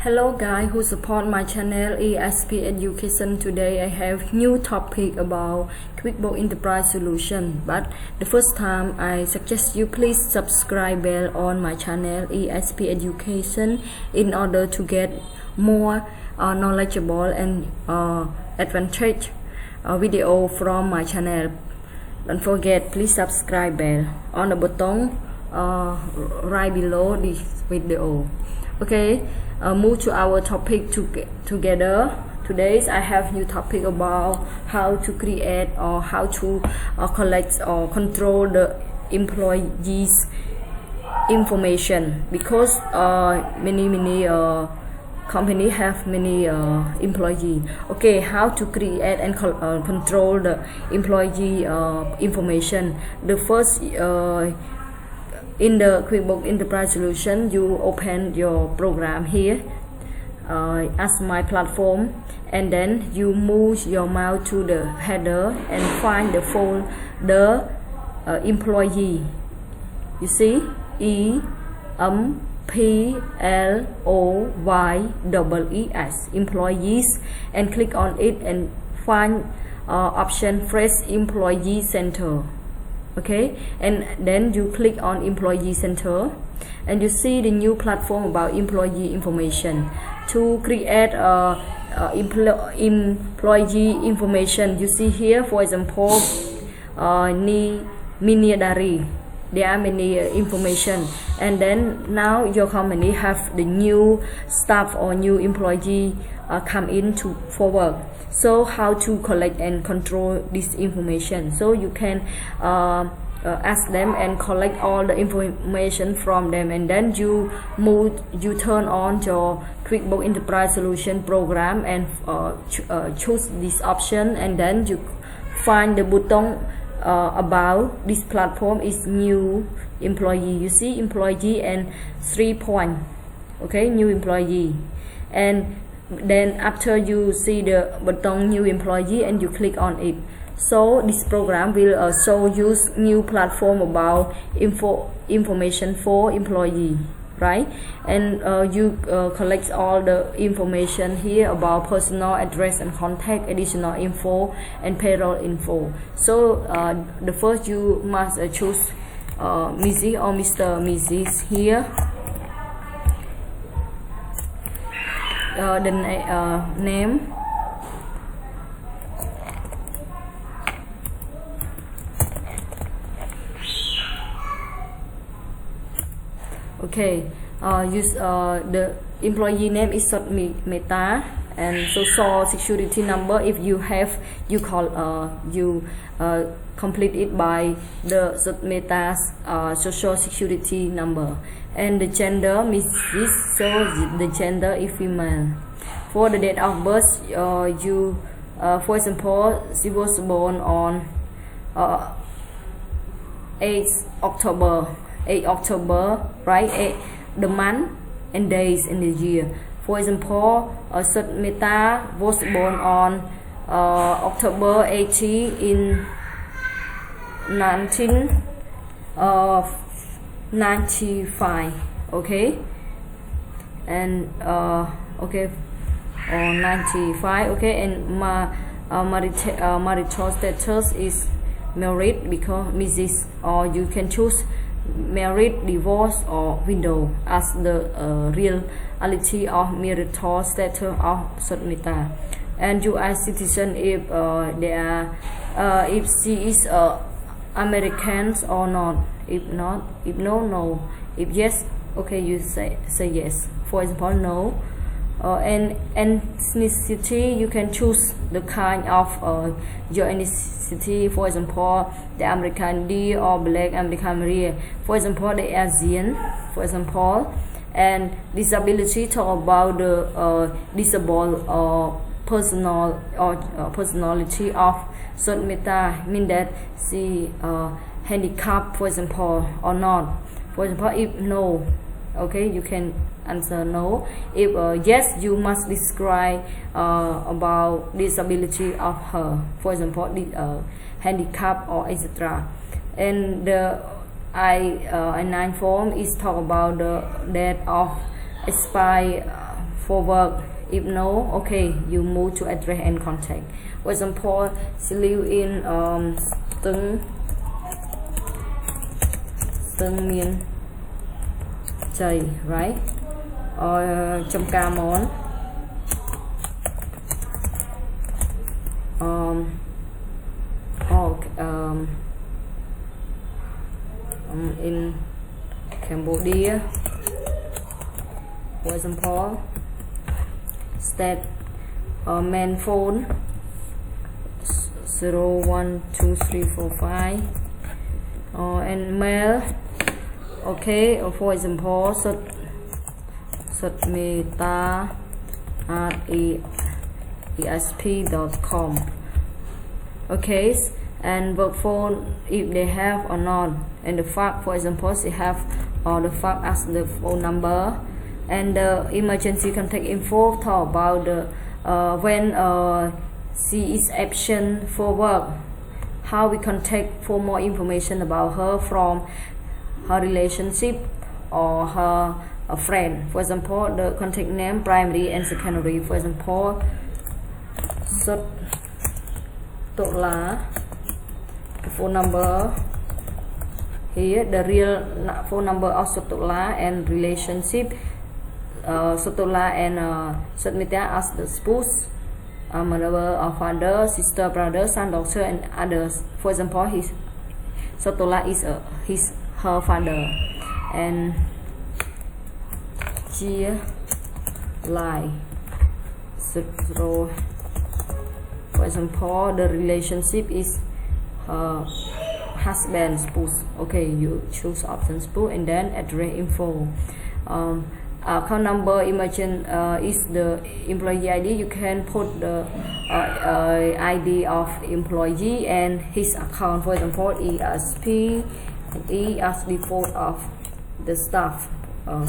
Hello guys who support my channel ESP Education. Today I have new topic about QuickBooks Enterprise Solution, but the first time I suggest you please subscribe bell on my channel ESP Education in order to get more knowledgeable and advantage video from my channel. Don't forget, please subscribe bell on the button right below this video. Okay, move to our topic together. Today I have new topic about how to create or how to collect or control the employees information, because many company have many employee. Okay, how to create and control the employee information. The first in the QuickBooks Enterprise Solution, you open your program here as my platform, and then you move your mouse to the header and find the folder employee. You see EMPLOYEES employees, and click on it and find option Fresh Employee Center. Okay, and then you click on Employee Center, and you see the new platform about employee information. To create employee information, you see here, for example, Miniadari. There are many information, and then now your company have the new staff or new employee come in for work. So how to collect and control this information? So you can ask them and collect all the information from them, and then you turn on your QuickBooks Enterprise Solution program and choose this option, and then you find the button about this platform is new employee. You see employee and 3 point. Okay, new employee, and then after you see the button new employee and you click on it, so this program will show you new platform about information for employee, right? And you collect all the information here about personal address and contact, additional info, and payroll info. So the first you must choose Mrs. or Mr. Mrs. here. The name, okay, use the employee name is Meta, and social security number, if you have, you complete it by the Meta's social security number. And the gender, Mrs., so the gender is female. For the date of birth, you for example, she was born on 8 October, right? The month and days in the year. For example, Meta was born on October 18 in 1995. Okay, and okay, or 95. Okay, and marital status is married, because Mrs., or you can choose married, divorce, or widow as the reality of marital status of Meta. And you are citizen if if she is Americans or not. If not, if no. If yes, okay, you say yes. For example, no. And ethnicity, you can choose the kind of your ethnicity. For example, the American D or Black American Maria. For example, the Asian. For example, and disability, talk about the disabled or personal or personality of Meta, mean that she handicapped, for example, or not. For example, if no, okay, you can answer no. If yes, you must describe about disability of her, for example, handicap or etc. And the I-9 form is talk about the date of expire for work. If no, okay, you move to address and contact. For example, she live in Tân Miên Chày, right? Or Châm Ca Món. In Cambodia, for example, state main phone 012345 and mail, okay, or for example sutmeta@esp.com, okay, and work phone if they have or not, and the fact, for example, they have the fact as the phone number, and the emergency contact info talk about the when she is absent for work, how we contact for more information about her from her relationship or her friend. For example, the contact name primary and secondary, for example, Tola, the phone number here, the real phone number of Sotola, and relationship Sotola and Sutmeta as the spouse, mother or father, sister, brother, son, daughter, and others. For example, Sotola is her father, and Chia Lai. So, for example, the relationship is husband, spouse. Okay, you choose option spouse, and then address info. Account number emergent is the employee ID. You can put the ID of employee and his account. For example, ESP, E as default of the staff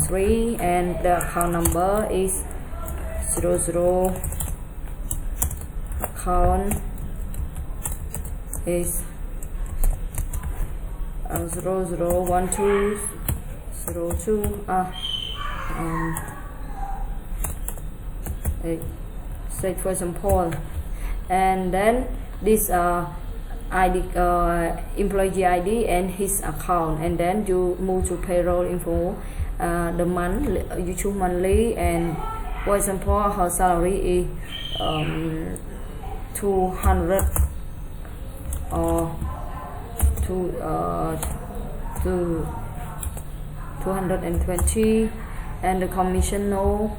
3, and the account number is 00. Account is 001202. Say for example, and then this ID, employee ID and his account, and then you move to payroll info. The month you choose monthly, and for example, her salary is 200 or 220, and the commission no,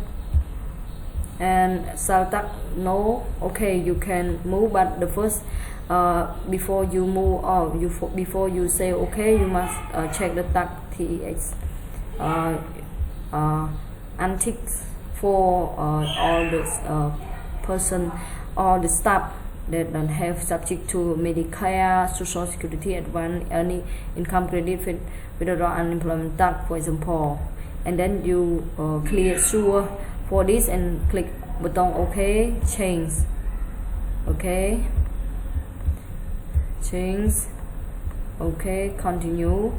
and Saltak no. Okay, you can move, but the first before you move, or before you say okay, you must check the tax TX antics for all the person or the staff that don't have subject to Medicare, Social Security, advance, any income credit, federal unemployment tax, for example. And then you clear sure for this and click button OK, change. Okay, change. Okay, continue.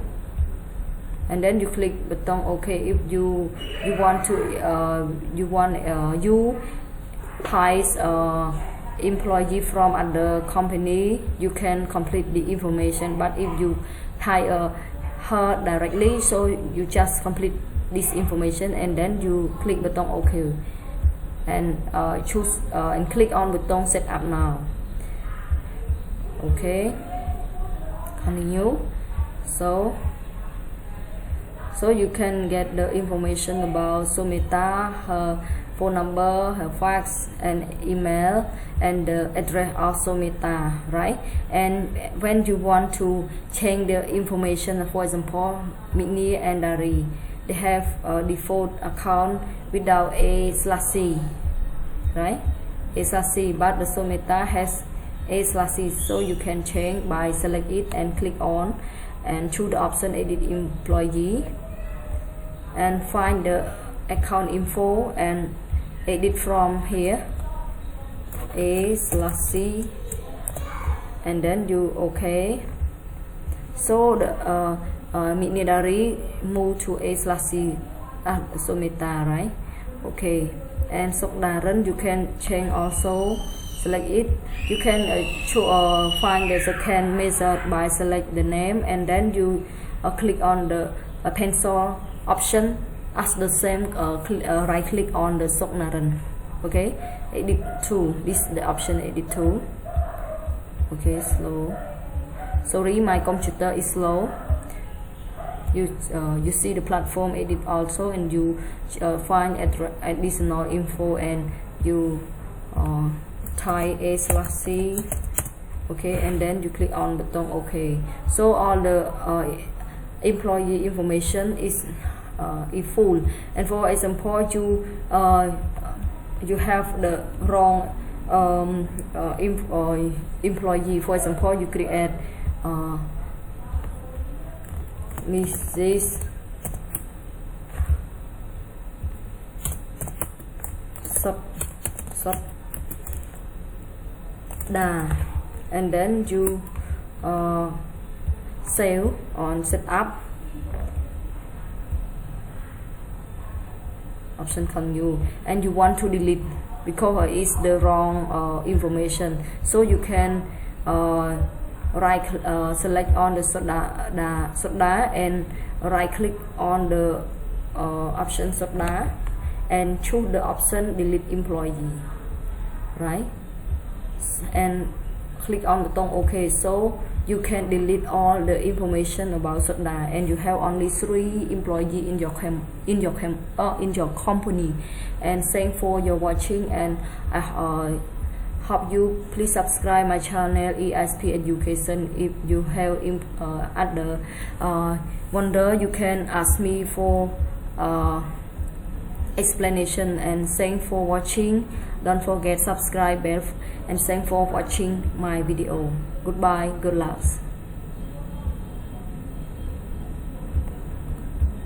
And then you click button OK if you want to you hire employee from other company. You can complete the information, but if you hire her directly, so you just complete this information, and then you click button OK, and choose and click on button set up now. Okay, continue. So you can get the information about Sumita, her phone number, her fax and email, and the address of Sumita, right? And when you want to change the information, for example, Mitni and Dari, they have a default account without A/C, right? A/C, but the Sumita has A/C, so you can change by select it and click on and choose the option edit employee, and find the account info and edit from here A/C, and then you OK. So the Mitnidari move to A/C Sumita, right? Okay, and Sokdaran you can change also. Select it. You can find the second method by select the name and then you click on the pencil option as the same right click on the Sokdaran. Okay, edit tool. This is the option edit tool. Okay, slow. Sorry, my computer is slow. You see the platform edit also, and you find additional info and you type A/C. Okay, and then you click on button OK. So all the employee information is full. And for example, you have the wrong employee. For example, you create Mrs. Sabda, and then you save on setup option continue, and you want to delete because it's the wrong information, so you can select on the Sabda and right click on the option Sabda and choose the option delete employee, right, and click on the button OK. So you can delete all the information about Sabda, and you have only 3 employees in your company. And thanks for your watching, and I hope you please subscribe my channel ESP Education. If you have other wonder, you can ask me for explanation. And thanks for watching. Don't forget subscribe bell, and thanks for watching my video. Goodbye, good luck.